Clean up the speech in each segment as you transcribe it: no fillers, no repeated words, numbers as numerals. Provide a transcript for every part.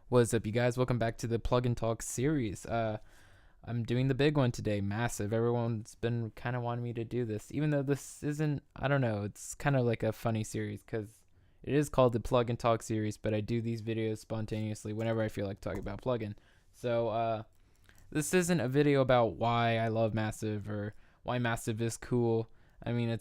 What's up, you guys? Welcome back to the Plug and Talk series. I'm doing the big one today, massive. Everyone's been kind of wanting me to do this, even though this isn't, I don't know, it's kind of like a funny series because it is called the Plug and Talk series, but I do these videos spontaneously whenever I feel like talking about plugin. So, this isn't a video about why I love Massive or why Massive is cool. I mean,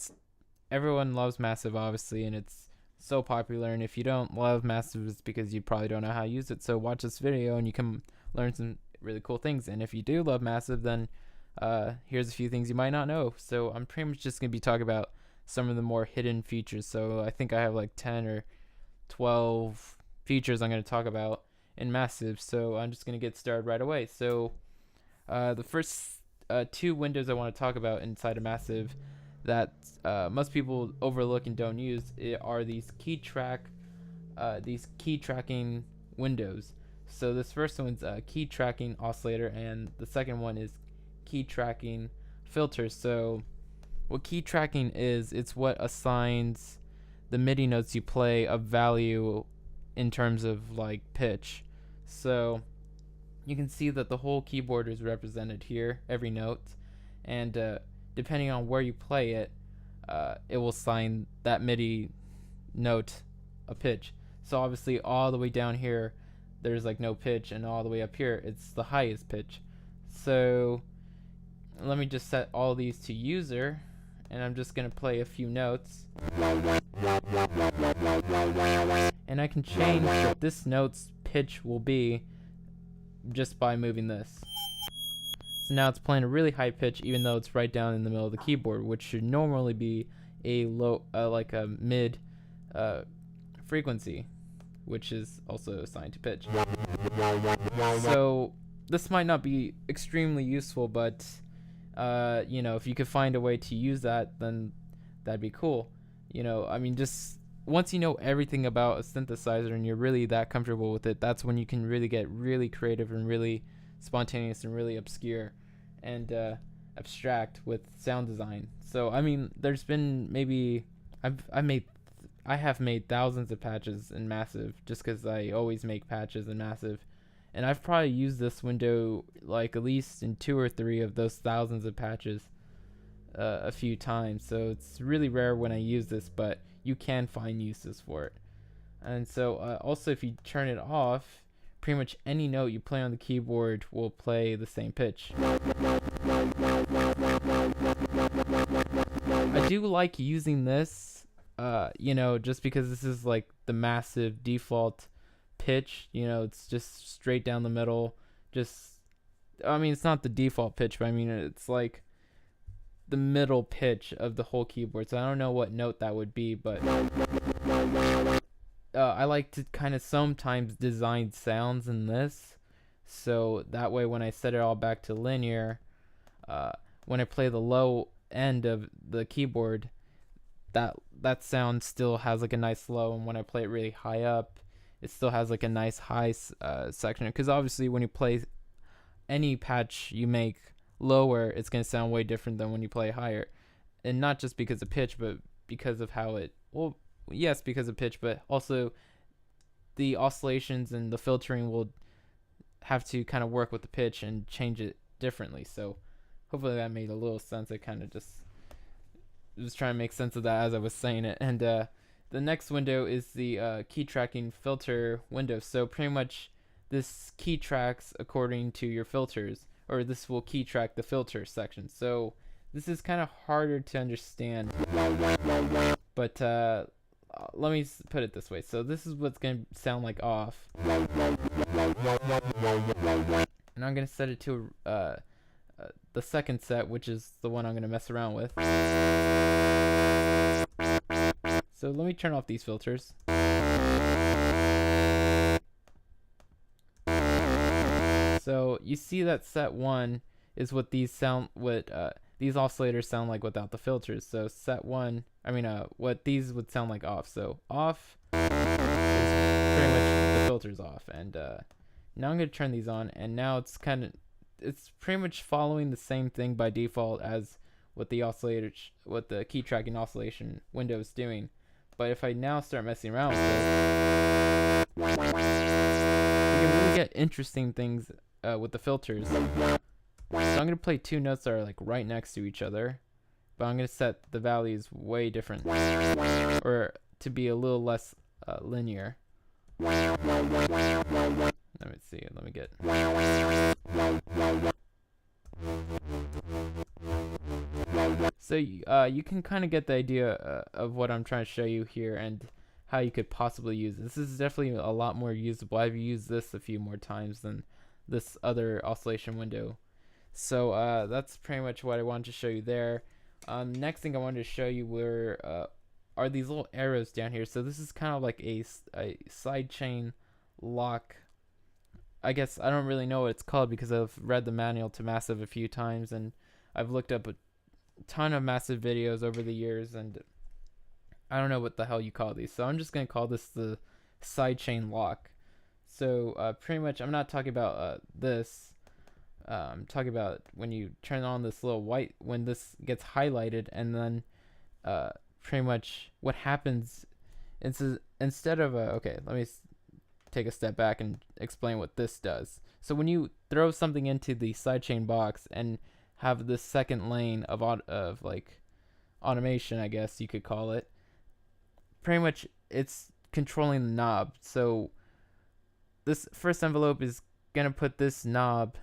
everyone loves Massive, obviously, and it's so popular, and if you don't love Massive, it's because you probably don't know how to use it. So watch this video and you can learn some really cool things. And if you do love Massive, then here's a few things you might not know. So I'm pretty much just gonna be talking about some of the more hidden features. So I think I have like 10 or 12 features I'm gonna talk about in Massive. So I'm just gonna get started right away. So the first two windows I want to talk about inside of Massive that most people overlook and don't use are these key tracking windows. So this first one's key tracking oscillator, and the second one is key tracking filter. So what key tracking is, it's what assigns the MIDI notes you play a value in terms of like pitch. So you can see that the whole keyboard is represented here, every note, and depending on where you play it, it will assign that MIDI note a pitch. So obviously all the way down here there's like no pitch, and all the way up here it's the highest pitch. So let me just set all these to user, and I'm just gonna play a few notes, and I can change what this note's pitch will be just by moving this. So now it's playing a really high pitch, even though it's right down in the middle of the keyboard, which should normally be a low, like a mid frequency, which is also assigned to pitch. So this might not be extremely useful, but you know, if you could find a way to use that, then that'd be cool. You know, I mean, just once you know everything about a synthesizer and you're really that comfortable with it, that's when you can really get really creative and really spontaneous and really obscure and abstract with sound design. So I mean, there's been maybe I have made thousands of patches in Massive, just because I always make patches in Massive, and I've probably used this window like at least in 2 or 3 of those thousands of patches a few times. So it's really rare when I use this, but you can find uses for it. And so also, if you turn it off, pretty much any note you play on the keyboard will play the same pitch. I do like using this, you know, just because this is like the Massive default pitch. You know, it's just straight down the middle. I mean, it's not the default pitch, but I mean, it's like the middle pitch of the whole keyboard. So I don't know what note that would be, but I like to kind of sometimes design sounds in this, so that way when I set it all back to linear, when I play the low end of the keyboard, that sound still has like a nice low, and when I play it really high up, it still has like a nice high section. Because obviously when you play any patch you make lower, it's going to sound way different than when you play higher, and not just because of pitch, but because of how it, well, yes, because of pitch, but also the oscillations and the filtering will have to kind of work with the pitch and change it differently. So hopefully that made a little sense. I kind of just was trying to make sense of that as I was saying it. And the next window is the key tracking filter window. So pretty much this key tracks according to your filters, or this will key track the filter section. So this is kind of harder to understand, but let me put it this way. So this is what's going to sound like off, and I'm going to set it to the second set, which is the one I'm going to mess around with. So let me turn off these filters. So you see that set 1 is what these these oscillators sound like without the filters. So set 1, I mean what these would sound like off. So off is pretty much the filters off, and now I'm going to turn these on, and now it's pretty much following the same thing by default as what the key tracking oscillation window is doing. But if I now start messing around with it, you can get interesting things with the filters. So I'm going to play two notes that are like right next to each other, but I'm going to set the values way different, or to be a little less linear. Let me see. Let me get. So you can kind of get the idea of what I'm trying to show you here and how you could possibly use it. This is definitely a lot more usable. I've used this a few more times than this other oscillation window. So that's pretty much what I wanted to show you there. Next thing I wanted to show you are these little arrows down here. So this is kind of like a sidechain lock. I guess I don't really know what it's called because I've read the manual to Massive a few times, and I've looked up a ton of Massive videos over the years, and I don't know what the hell you call these. So I'm just going to call this the sidechain lock. So pretty much I'm not talking about this. I'm talking about when you turn on this little white, when this gets highlighted, and then pretty much what happens is instead of okay, let me take a step back and explain what this does. So when you throw something into the sidechain box and have this second lane of like automation, I guess you could call it, pretty much it's controlling the knob. So this first envelope is gonna put this knob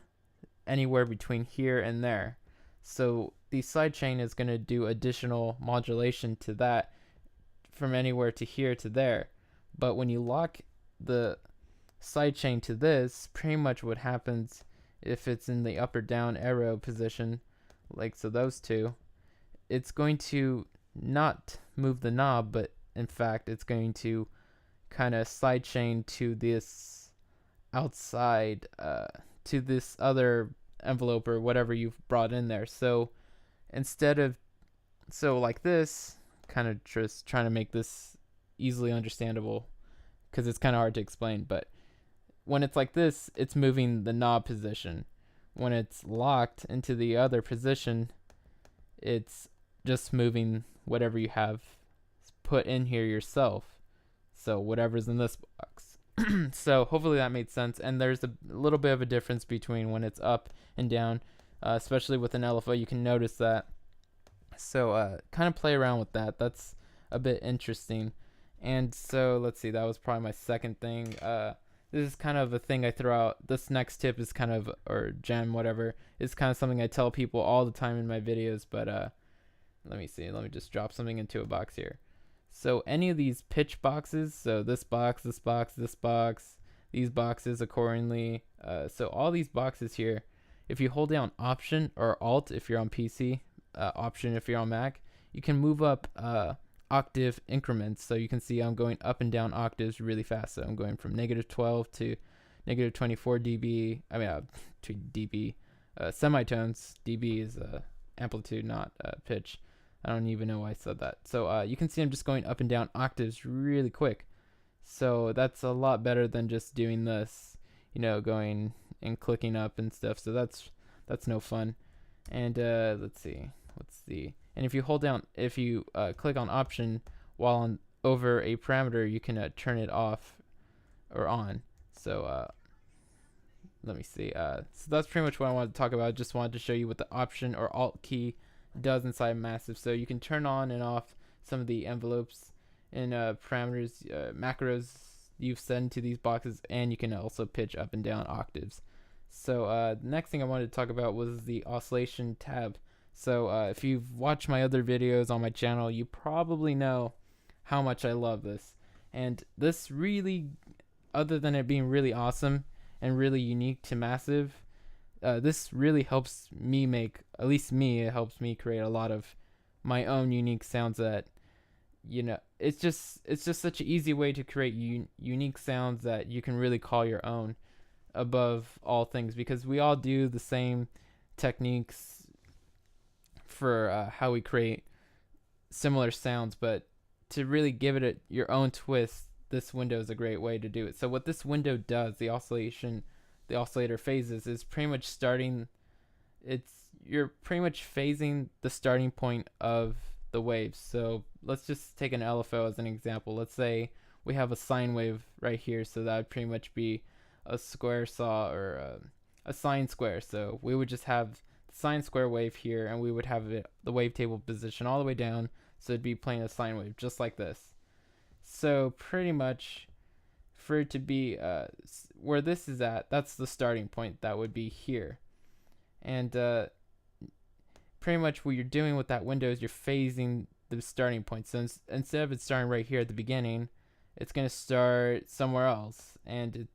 anywhere between here and there. So the sidechain is gonna do additional modulation to that from anywhere to here to there. But when you lock the sidechain to this, pretty much what happens if it's in the up or down arrow position, like so those two, it's going to not move the knob, but in fact it's going to kind of sidechain to this outside to this other envelope or whatever you've brought in there. So instead of like this, kind of just trying to make this easily understandable because it's kind of hard to explain, but when it's like this, it's moving the knob position. When it's locked into the other position, it's just moving whatever you have put in here yourself. So whatever's in this box. So hopefully that made sense. And there's a little bit of a difference between when it's up and down, especially with an LFO. You can notice that. So kind of play around with that. That's a bit interesting. And so let's see, that was probably my second thing. This is kind of a thing I throw out. This next tip is kind of, or gem, whatever, is kind of something I tell people all the time in my videos. But let me see. Let me just drop something into a box here. So any of these pitch boxes, so this box, this box, this box, these boxes accordingly. So all these boxes here, if you hold down Option or Alt if you're on PC, Option if you're on Mac, you can move up octave increments. So you can see I'm going up and down octaves really fast. So I'm going from -12 to -24 dB. I mean, to dB. Semitones. dB is amplitude, not pitch. I don't even know why I said that. So you can see I'm just going up and down octaves really quick. So that's a lot better than just doing this, going and clicking up and stuff. So that's no fun. And let's see. And if you hold down, if you click on Option while over a parameter, you can turn it off or on. So let me see. So that's pretty much what I wanted to talk about. I just wanted to show you what the Option or Alt key does inside Massive. So you can turn on and off some of the envelopes and parameters, macros you've set into these boxes, and you can also pitch up and down octaves. So the next thing I wanted to talk about was the oscillation tab. So if you've watched my other videos on my channel, you probably know how much I love this. And this really, other than it being really awesome and really unique to Massive, this really helps me make, at least me, it helps me create a lot of my own unique sounds that, it's just such an easy way to create unique sounds that you can really call your own above all things, because we all do the same techniques for how we create similar sounds, but to really give it your own twist, this window is a great way to do it. So what this window does, the oscillator phases, is pretty much you're pretty much phasing the starting point of the waves. So let's just take an LFO as an example. Let's say we have a sine wave right here, so that would pretty much be a square saw or a sine square. So we would just have the sine square wave here, and we would have the wavetable position all the way down, so it'd be playing a sine wave just like this. So pretty much for it to be where this is at, that's the starting point. That would be here. And pretty much what you're doing with that window is you're phasing the starting point. So instead of it starting right here at the beginning, it's going to start somewhere else, and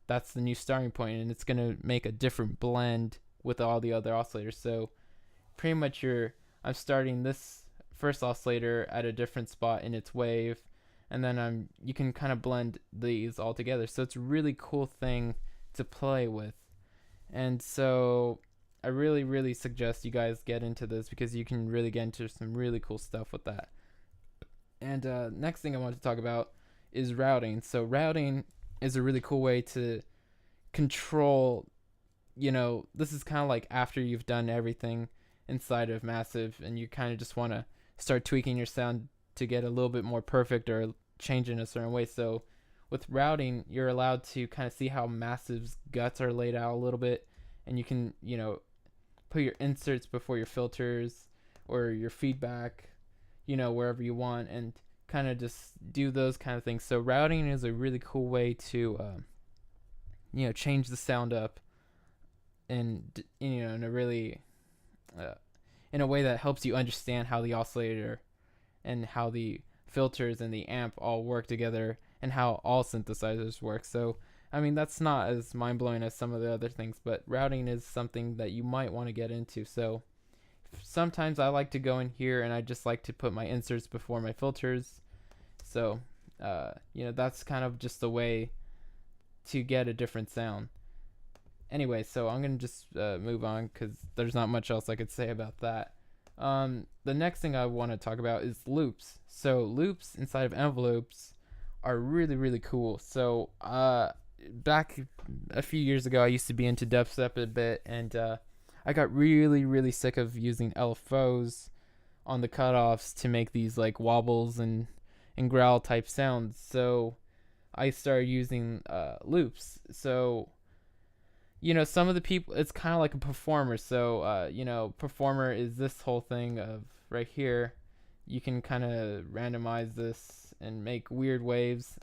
that's the new starting point, and it's going to make a different blend with all the other oscillators. So pretty much I'm starting this first oscillator at a different spot in its wave, and then you can kind of blend these all together. So it's a really cool thing to play with. And so I really, really suggest you guys get into this, because you can really get into some really cool stuff with that. And next thing I want to talk about is routing. So routing is a really cool way to control, this is kind of like after you've done everything inside of Massive, and you kind of just want to start tweaking your sound to get a little bit more perfect or change in a certain way. So with routing, you're allowed to kind of see how Massive's guts are laid out a little bit, and you can, put your inserts before your filters or your feedback, wherever you want, and kind of just do those kind of things. So routing is a really cool way to, change the sound up, and in a really, in a way that helps you understand how the oscillator and how the filters and the amp all work together, and how all synthesizers work. So I mean, that's not as mind-blowing as some of the other things, but routing is something that you might want to get into. So sometimes I like to go in here, and I just like to put my inserts before my filters. So that's kind of just a way to get a different sound. Anyway, so I'm going to just move on, because there's not much else I could say about that. The next thing I want to talk about is loops. So loops inside of envelopes are really, really cool. So back a few years ago, I used to be into dubstep a bit, and I got really, really sick of using LFOs on the cutoffs to make these like wobbles and growl type sounds. So I started using loops. So some of the people, it's kind of like a performer. So performer is this whole thing of right here. You can kind of randomize this and make weird waves.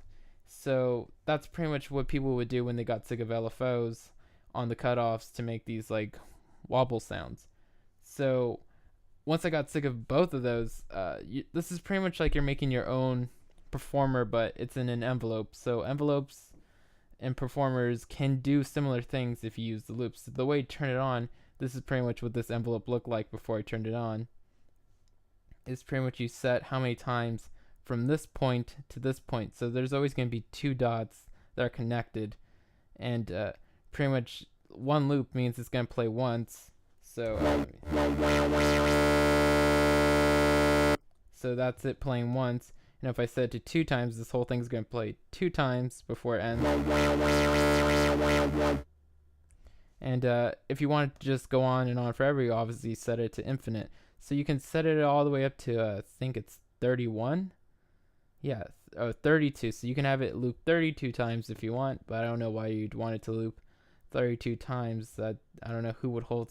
So that's pretty much what people would do when they got sick of LFOs on the cutoffs to make these like wobble sounds. So once I got sick of both of those, this is pretty much like you're making your own performer, but it's in an envelope. So envelopes and performers can do similar things if you use the loops. So the way you turn it on, this is pretty much what this envelope looked like before I turned it on. It's pretty much you set how many times from this point to this point. So there's always going to be two dots that are connected, and pretty much one loop means it's going to play once. So that's it playing once. And if I set it to 2 times, this whole thing's going to play 2 times before it ends. And if you want to just go on and on forever, you obviously set it to infinite. So you can set it all the way up to, I think it's 31. Yeah, 32. So you can have it loop 32 times if you want, but I don't know why you'd want it to loop 32 times. That I don't know who would hold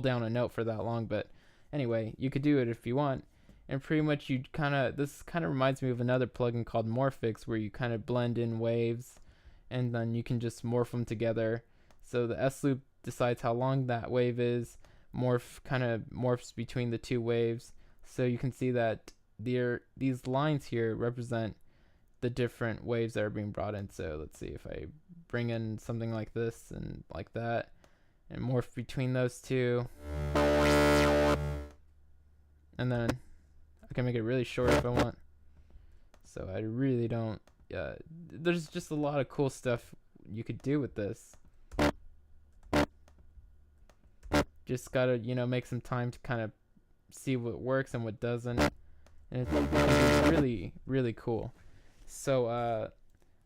down a note for that long, but anyway, you could do it if you want. And pretty much this kind of reminds me of another plugin called Morphix, where you kind of blend in waves, and then you can just morph them together. So the S loop decides how long that wave is, kind of morphs between the two waves. So you can see that these lines here represent the different waves that are being brought in. So let's see if I bring in something like this and like that, and morph between those two, and then I can make it really short if I want. So I really don't. There's just a lot of cool stuff you could do with this. Just gotta make some time to kind of see what works and what doesn't. And it's really, really cool. So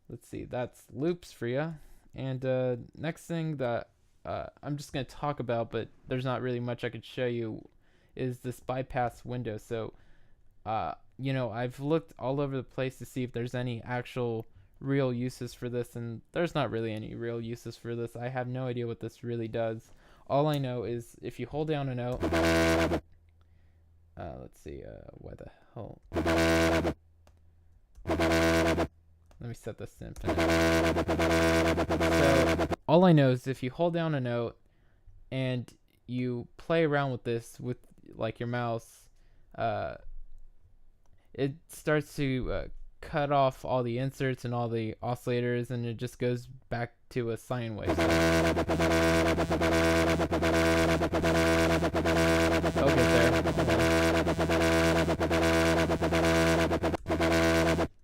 let's see, that's loops for you. And next thing that I'm just going to talk about, but there's not really much I could show you, is this bypass window. So I've looked all over the place to see if there's any actual real uses for this, and there's not really any real uses for this. I have no idea what this really does. All I know is if you hold down a note, let's see, why the hell? Let me set this to infinite. So all I know is if you hold down a note and you play around with this with like your mouse, it starts to cut off all the inserts and all the oscillators, and it just goes back to a sine wave. I'll get there.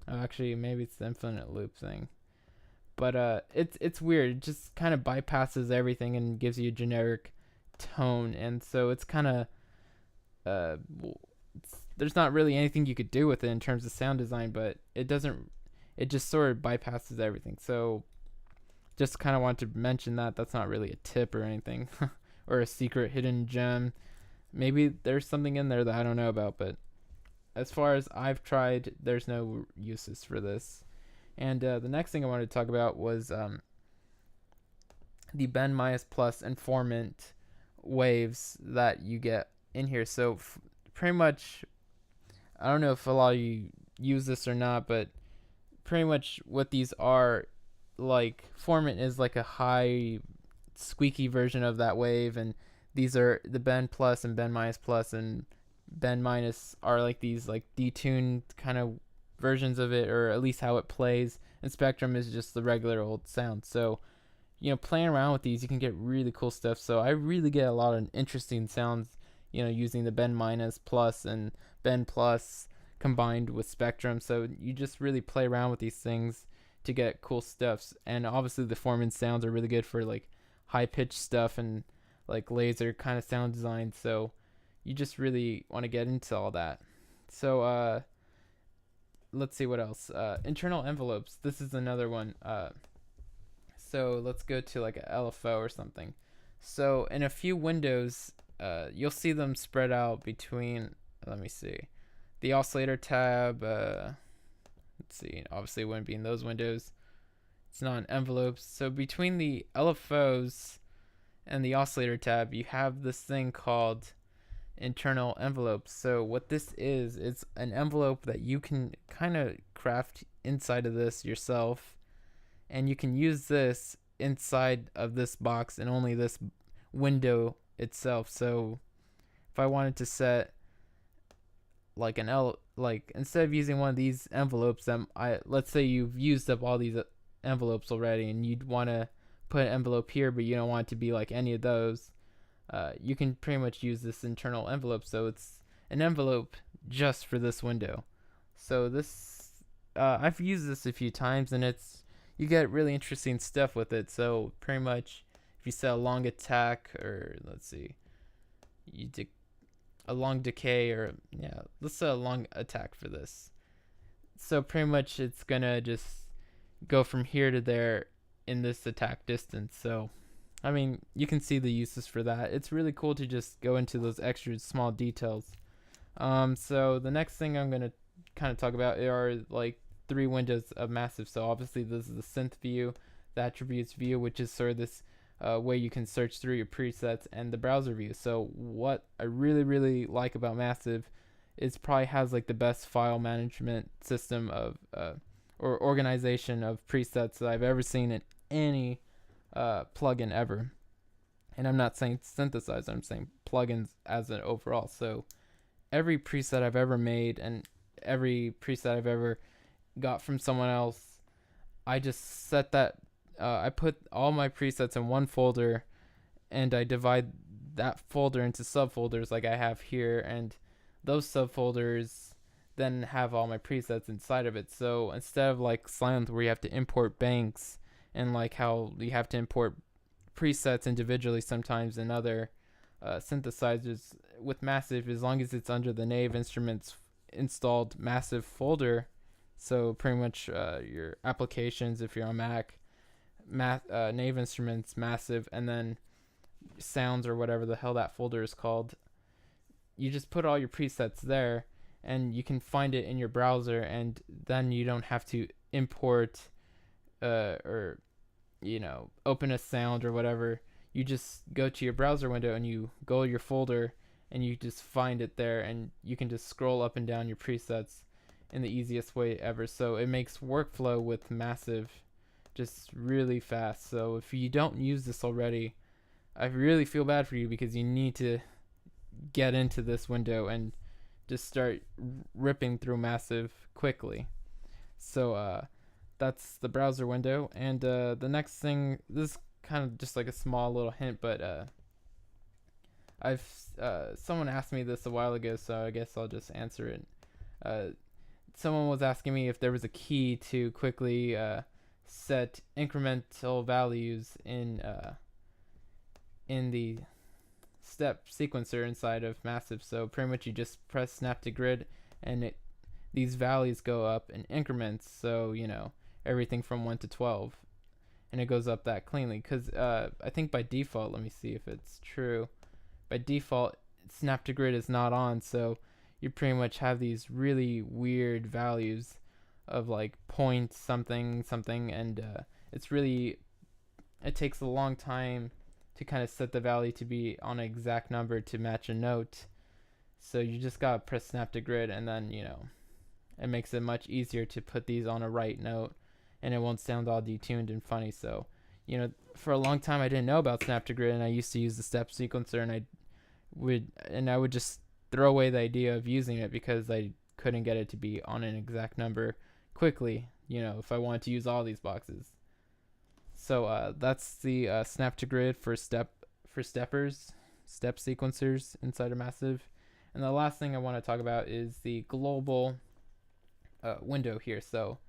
Oh, actually, maybe it's the infinite loop thing. But it's weird. It just kind of bypasses everything and gives you a generic tone, and so it's kind of there's not really anything you could do with it in terms of sound design, but it just sort of bypasses everything. So just kind of wanted to mention that. That's not really a tip or anything or a secret hidden gem. Maybe there's something in there that I don't know about, but as far as I've tried, there's no uses for this. And the next thing I wanted to talk about was the bend minus plus and formant waves that you get in here. So pretty much, I don't know if a lot of you use this or not, but pretty much what these are, like formant is like a high squeaky version of that wave, and these are the bend plus and bend minus, and bend minus are like these like detuned kind of versions of it, or at least how it plays, and spectrum is just the regular old sound. So playing around with these, you can get really cool stuff. So I really get a lot of interesting sounds using the bend minus plus and bend plus combined with spectrum. So you just really play around with these things to get cool stuff. And obviously the formant sounds are really good for like high pitched stuff and like laser kind of sound design. So you just really want to get into all that. So let's see what else. Internal envelopes. This is another one. So let's go to like a LFO or something. So in a few windows, you'll see them spread out between, let me see, the oscillator tab. Let's see, obviously it wouldn't be in those windows. It's not in envelopes. So between the LFOs and the oscillator tab, you have this thing called internal envelopes. So what this is, it's an envelope that you can kind of craft inside of this yourself, and you can use this inside of this box and only this window itself. So if I wanted to set like like instead of using one of these envelopes, let's say you've used up all these envelopes already, and you'd want to put an envelope here, but you don't want it to be like any of those. You can pretty much use this internal envelope. So it's an envelope just for this window. So this, I've used this a few times, and you get really interesting stuff with it. So pretty much if you set a long attack, or let's see, a long decay, or let's set a long attack for this. So pretty much it's gonna just go from here to there in this attack distance. So I mean, you can see the uses for that. It's really cool to just go into those extra small details. So the next thing I'm going to kind of talk about are like 3 windows of Massive. So obviously this is the synth view, the attributes view, which is sort of this way you can search through your presets, and the browser view. So what I really, really like about Massive is probably has like the best file management system of or organization of presets that I've ever seen in any plugin ever. And I'm not saying synthesizer, I'm saying plugins as an overall. So every preset I've ever made and every preset I've ever got from someone else, I just set that I put all my presets in one folder, and I divide that folder into subfolders like I have here, and those subfolders then have all my presets inside of it. So instead of like Silent, where you have to import banks, and like how you have to import presets individually sometimes in other synthesizers, with Massive, as long as it's under the Nave Instruments installed Massive folder, so pretty much your applications, if you're on Mac, Nave Instruments, Massive, and then Sounds, or whatever the hell that folder is called, you just put all your presets there, and you can find it in your browser, and then you don't have to import or open a sound or whatever, you just go to your browser window and you go to your folder and you just find it there, and you can just scroll up and down your presets in the easiest way ever. So it makes workflow with Massive just really fast. So if you don't use this already, I really feel bad for you, because you need to get into this window and just start ripping through Massive quickly. So that's the browser window. And the next thing, this is kind of just like a small little hint, but someone asked me this a while ago, so I guess I'll just answer it. Someone was asking me if there was a key to quickly set incremental values in the step sequencer inside of Massive. So pretty much you just press snap to grid, and these values go up in increments. So everything from 1 to 12, and it goes up that cleanly. Because I think by default, let me see if it's true. By default, snap to grid is not on, so you pretty much have these really weird values of like point something something, and it takes a long time to kind of set the value to be on an exact number to match a note. So you just gotta press snap to grid, and then it makes it much easier to put these on a right note, and it won't sound all detuned and funny. So for a long time I didn't know about snap to grid, and I used to use the step sequencer, and I would just throw away the idea of using it because I couldn't get it to be on an exact number quickly, if I wanted to use all these boxes. So that's the snap to grid for step sequencers inside of Massive. And the last thing I want to talk about is the global window here. So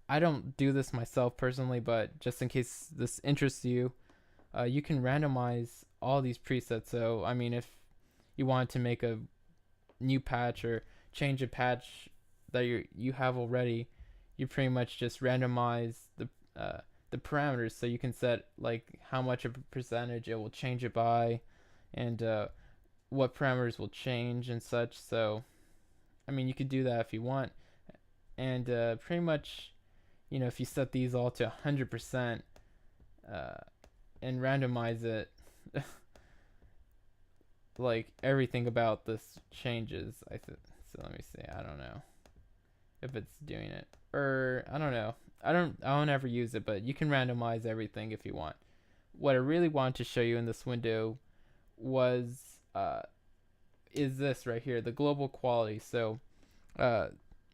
I don't do this myself personally, but just in case this interests you, you can randomize all these presets. So I mean, if you wanted to make a new patch or change a patch that you have already, you pretty much just randomize the parameters, so you can set like how much of a percentage it will change it by, and what parameters will change and such. So I mean, you could do that if you want, and pretty much if you set these all to 100% and randomize it, like everything about this changes. So let me see. I don't know if it's doing it, or I don't know. I don't ever use it, but you can randomize everything if you want. What I really wanted to show you in this window was is this right here, the global quality. So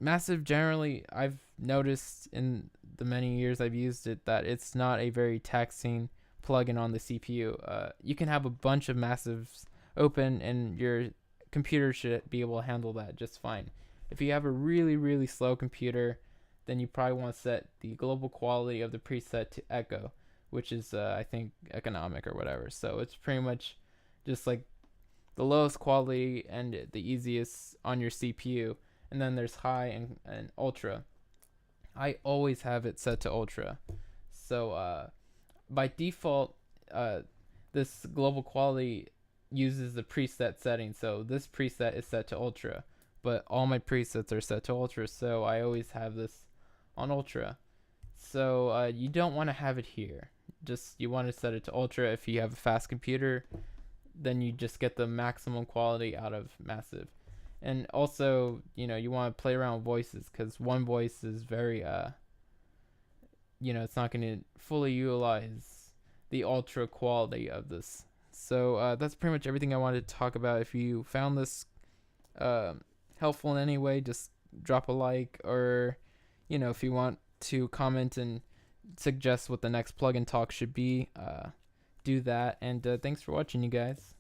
Massive, generally, I've noticed in the many years I've used it that it's not a very taxing plugin on the CPU. You can have a bunch of Massives open, and your computer should be able to handle that just fine. If you have a really, really slow computer, then you probably want to set the global quality of the preset to echo, which is I think economic or whatever. So it's pretty much just like the lowest quality and the easiest on your CPU. And then there's high and ultra. I always have it set to ultra. So by default, this global quality uses the preset setting. So this preset is set to ultra, but all my presets are set to ultra, so I always have this on ultra. So you don't want to have it here. You want to set it to ultra. If you have a fast computer, then you just get the maximum quality out of Massive. And also, you want to play around with voices, because one voice is very it's not going to fully utilize the ultra quality of this. So that's pretty much everything I wanted to talk about. If you found this helpful in any way, just drop a like, or if you want to comment and suggest what the next plugin talk should be, do that. And thanks for watching, you guys.